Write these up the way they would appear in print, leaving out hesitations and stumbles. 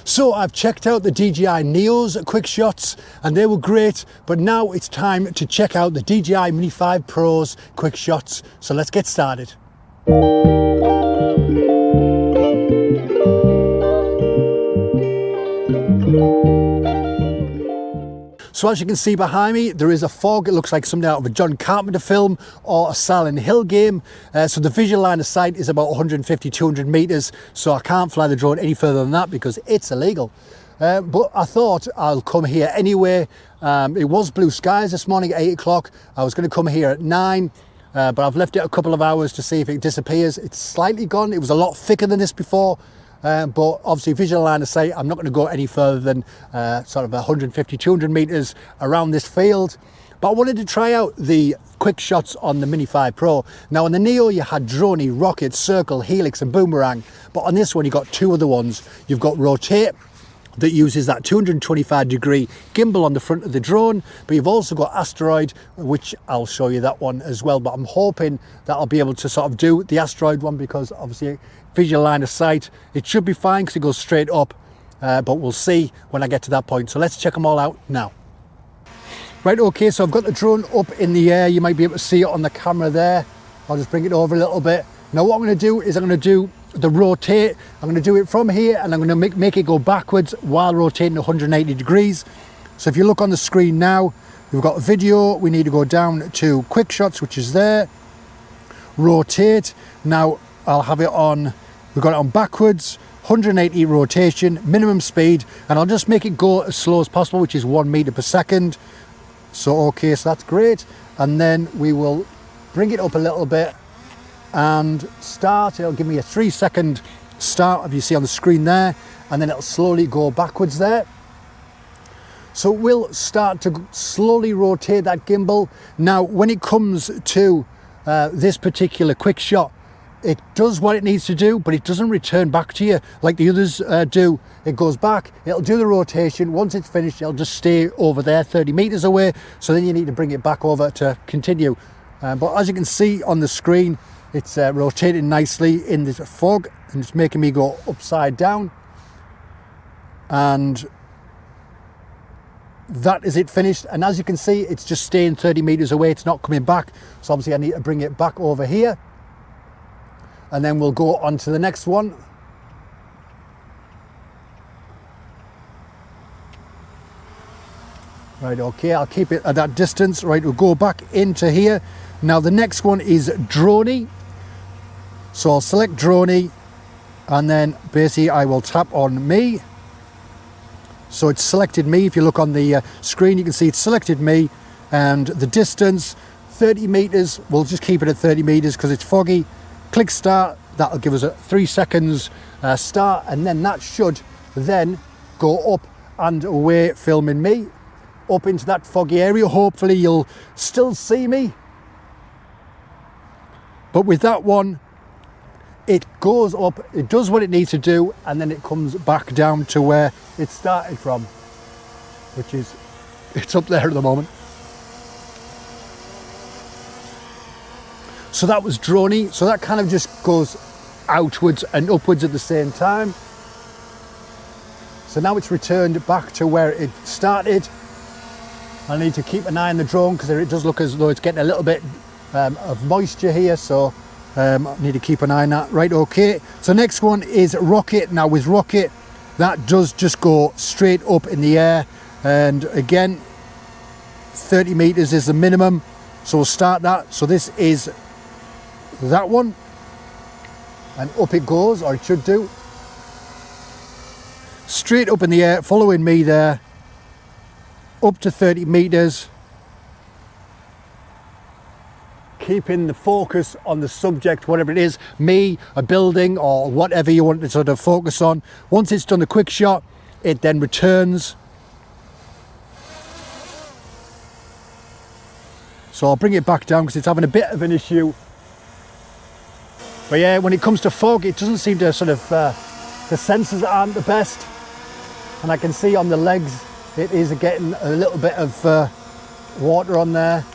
So I've checked out the DJI Neo's Quickshots and they were great, but now it's time to check out the DJI Mini 5 Pro's Quickshots. So let's get started. So as you can see behind me, there is a fog. It looks like something out of a John Carpenter film or a Silent Hill game. So the visual line of sight is about 150, 200 meters. So I can't fly the drone any further than that because it's illegal. But I thought I'll come here anyway. It was blue skies this morning at 8 o'clock. I was going to come here at 9. But I've left it a couple of hours to see if it disappears. It's slightly gone. It was a lot thicker than this before. But obviously visual line of sight, I'm not going to go any further than sort of 150, 200 meters around this field. But I wanted to try out the quick shots on the Mini 5 Pro. Now on the Neo you had Dronie, Rocket, Circle, Helix and Boomerang. But on this one you got two other ones. You've got Rotate, that uses that 225-degree gimbal on the front of the drone, but you've also got Asteroid, which I'll show you that one as well. But I'm hoping that I'll be able to sort of do the Asteroid one because obviously visual line of sight, it should be fine because it goes straight up, but we'll see when I get to that point. So let's check them all out now. Right, okay, so I've got the drone up in the air. You might be able to see it on the camera there. I'll just bring it over a little bit. Now what I'm going to do is I'm going to do the rotate. I'm going to do it from here and I'm going to make it go backwards while rotating 180 degrees. So if you look on the screen now, we've got a video. We need to go down to quick shots, which is there. Rotate. Now I'll have it on, we've got it on backwards, 180 rotation, minimum speed, and I'll just make it go as slow as possible, which is 1 meter per second. So okay, so that's great. And then we will bring it up a little bit and start. It'll give me a 3-second start, if you see on the screen there, and then it'll slowly go backwards there. So we'll start to slowly rotate that gimbal. Now when it comes to this particular quick shot, it does what it needs to do, but it doesn't return back to you like the others do. It goes back, it'll do the rotation. Once it's finished, it'll just stay over there 30 meters away, so then you need to bring it back over to continue. But as you can see on the screen, it's rotating nicely in this fog and it's making me go upside down. And that is it finished. And as you can see, it's just staying 30 meters away. It's not coming back. So obviously I need to bring it back over here. And then we'll go on to the next one. Right, okay, I'll keep it at that distance. Right, we'll go back into here. Now the next one is Dronie. So I'll select Dronie and then basically I will tap on me. So it's selected me. If you look on the screen, you can see it's selected me, and the distance 30 meters. We'll just keep it at 30 meters because it's foggy. Click start. That'll give us a 3 seconds start, and then that should then go up and away, filming me up into that foggy area. Hopefully you'll still see me. But with that one, it goes up, it does what it needs to do, and then it comes back down to where it started from, which is, it's up there at the moment. So that was Dronie. So that kind of just goes outwards and upwards at the same time. So now it's returned back to where it started. I need to keep an eye on the drone because it does look as though it's getting a little bit of moisture here, so I need to keep an eye on that. Right, okay, so next one is Rocket. Now with Rocket, that does just go straight up in the air, and again 30 meters is the minimum, so we'll start that. So this is that one, and up it goes, or it should do, straight up in the air, following me there, up to 30 meters, keeping the focus on the subject, whatever it is, me, a building, or whatever you want to sort of focus on. Once it's done the quick shot, it then returns. So I'll bring it back down because it's having a bit of an issue. But yeah, when it comes to fog, it doesn't seem to sort of, the sensors aren't the best. And I can see on the legs, it is getting a little bit of water on there.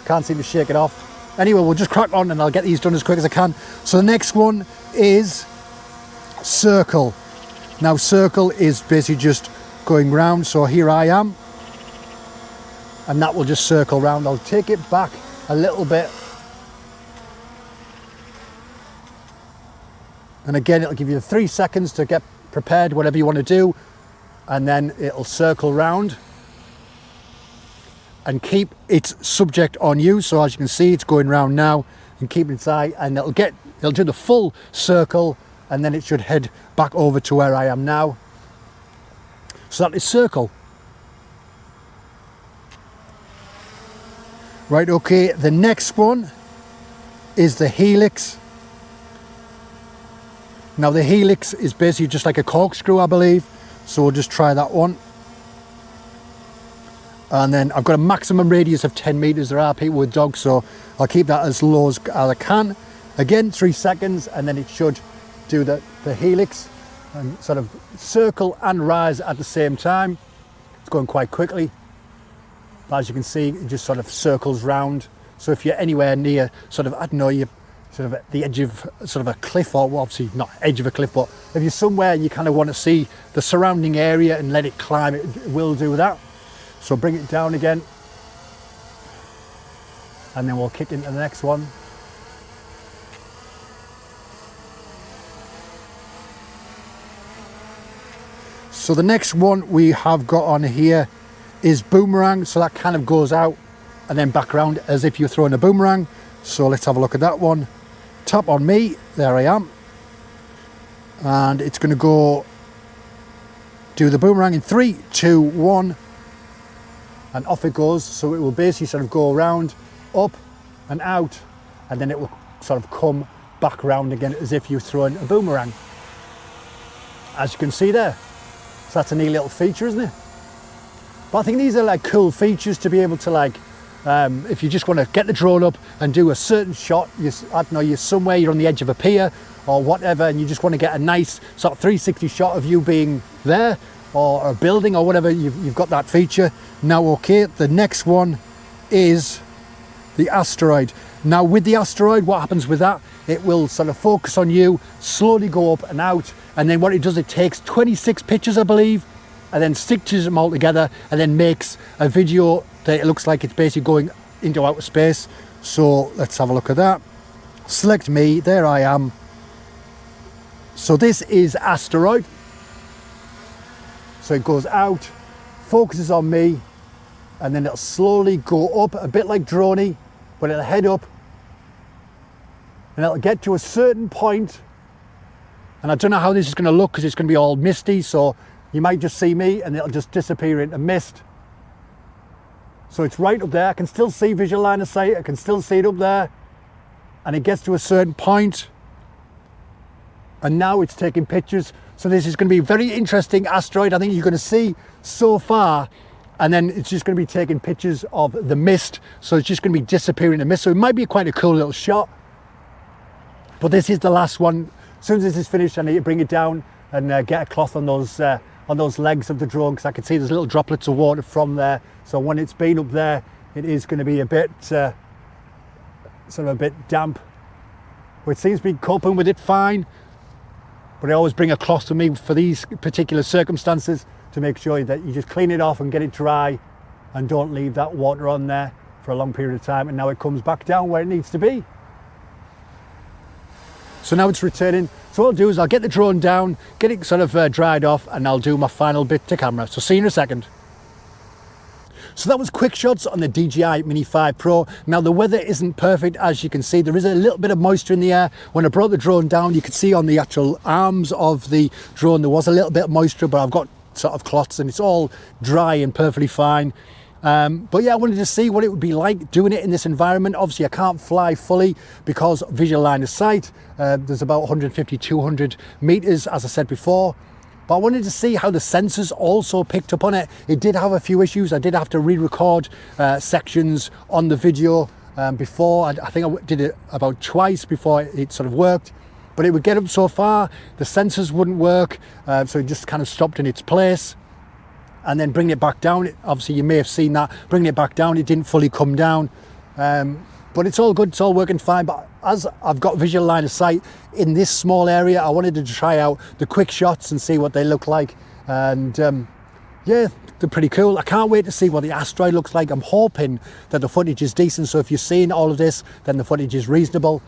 Can't seem to shake it off. Anyway, we'll just crack on and I'll get these done as quick as I can. So the next one is Circle. Now circle is basically just going round, so here I am, and that will just circle round. I'll take it back a little bit, and again it'll give you 3 seconds to get prepared, whatever you want to do, and then it'll circle round and keep its subject on you. So as you can see, it's going round now, and keep it inside, and it'll do the full circle, and then it should head back over to where I am now. So that is circle. Right, okay, the next one is the Helix. Now the Helix is basically just like a corkscrew, I believe. So we'll just try that one. And then I've got a maximum radius of 10 meters. There are people with dogs, so I'll keep that as low as I can. Again, 3 seconds, and then it should do the Helix and sort of circle and rise at the same time. It's going quite quickly. But as you can see, it just sort of circles round. So if you're anywhere near sort of, I don't know, you're sort of at the edge of sort of a cliff, or well, obviously not edge of a cliff, but if you're somewhere you kind of want to see the surrounding area and let it climb, it will do that. So bring it down again, and then we'll kick into the next one. So the next one we have got on here is Boomerang. So that kind of goes out and then back around as if you're throwing a boomerang. So let's have a look at that one. Tap on me, there I am. And it's going to go do the boomerang in 3, 2, 1. And off it goes. So it will basically sort of go around, up and out, and then it will sort of come back around again as if you're throwing a boomerang. As you can see there. So that's a neat little feature, isn't it? But I think these are like cool features to be able to, like, if you just want to get the drone up and do a certain shot, I don't know, you're somewhere, you're on the edge of a pier or whatever, and you just want to get a nice sort of 360 shot of you being there, or a building or whatever, you've got that feature. Now, okay, the next one is the Asteroid. Now with the Asteroid, what happens with that? It will sort of focus on you, slowly go up and out, and then what it does, it takes 26 pictures, I believe, and then stitches them all together, and then makes a video that it looks like it's basically going into outer space. So let's have a look at that. Select me, there I am. So this is Asteroid. So it goes out, focuses on me, and then it'll slowly go up, a bit like Dronie, but it'll head up, and it'll get to a certain point, and I don't know how this is going to look because it's going to be all misty, so you might just see me and it'll just disappear into mist. So it's right up there. I can still see visual line of sight. I can still see it up there, and it gets to a certain point, and now it's taking pictures. So this is going to be a very interesting Asteroid. I think you're going to see so far, and then it's just going to be taking pictures of the mist. So it's just going to be disappearing in the mist. So it might be quite a cool little shot. But this is the last one. As soon as this is finished, I need to bring it down and get a cloth on those legs of the drone, because I can see there's little droplets of water from there. So when it's been up there, it is going to be a bit sort of a bit damp. But it seems to be coping with it fine. But I always bring a cloth with me for these particular circumstances to make sure that you just clean it off and get it dry, and don't leave that water on there for a long period of time. And now it comes back down where it needs to be. So now it's returning. So what I'll do is I'll get the drone down, get it sort of dried off, and I'll do my final bit to camera. So see you in a second. So that was Quickshots on the DJI Mini 5 Pro. Now the weather isn't perfect, as you can see. There is a little bit of moisture in the air. When I brought the drone down, you could see on the actual arms of the drone there was a little bit of moisture, but I've got sort of cloths and it's all dry and perfectly fine. But yeah, I wanted to see what it would be like doing it in this environment. Obviously I can't fly fully because visual line of sight. There's about 150, 200 meters, as I said before. But I wanted to see how the sensors also picked up on it. It did have a few issues. I did have to re-record sections on the video before. I think I did it about twice before it sort of worked. But it would get up so far, the sensors wouldn't work, so it just kind of stopped in its place. And then bringing it back down, obviously you may have seen that, bringing it back down, it didn't fully come down. But it's all good, it's all working fine. But as I've got visual line of sight in this small area, I wanted to try out the quick shots and see what they look like. And yeah, they're pretty cool. I can't wait to see what the Asteroid looks like. I'm hoping that the footage is decent, so if you're seeing all of this, then the footage is reasonable.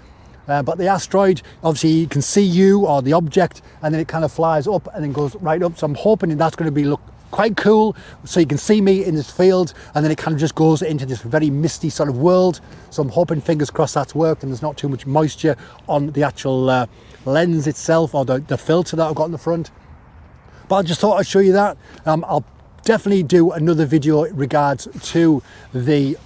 But the Asteroid, obviously you can see you or the object, and then it kind of flies up and then goes right up. So I'm hoping that's going to be look quite cool, so you can see me in this field, and then it kind of just goes into this very misty sort of world. So I'm hoping, fingers crossed, that's worked and there's not too much moisture on the actual lens itself, or the filter that I've got in the front. But I just thought I'd show you that. I'll definitely do another video in regards to the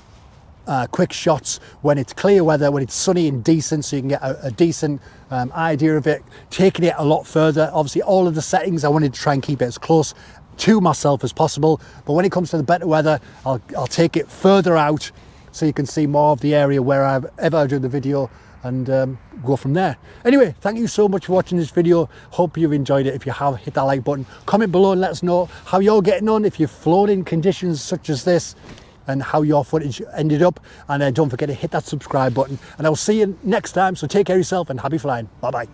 quick shots when it's clear weather, when it's sunny and decent, so you can get a decent idea of it. Taking it a lot further, obviously all of the settings I wanted to try and keep it as close to myself as possible, but when it comes to the better weather, I'll take it further out so you can see more of the area wherever I do the video, and go from there. Anyway, thank you so much for watching this video. Hope you've enjoyed it. If you have, hit that like button, comment below and let us know how you're getting on, if you've flown in conditions such as this, and how your footage ended up. And don't forget to hit that subscribe button, and I'll see you next time. So take care of yourself and happy flying. Bye bye.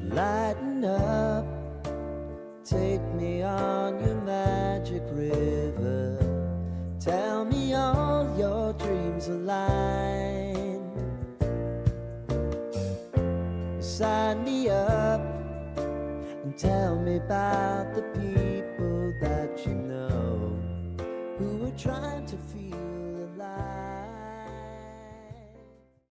Lighten up, take me on your magic river. Tell me all your dreams align. Sign me up and tell me about the people that you know who are trying to feel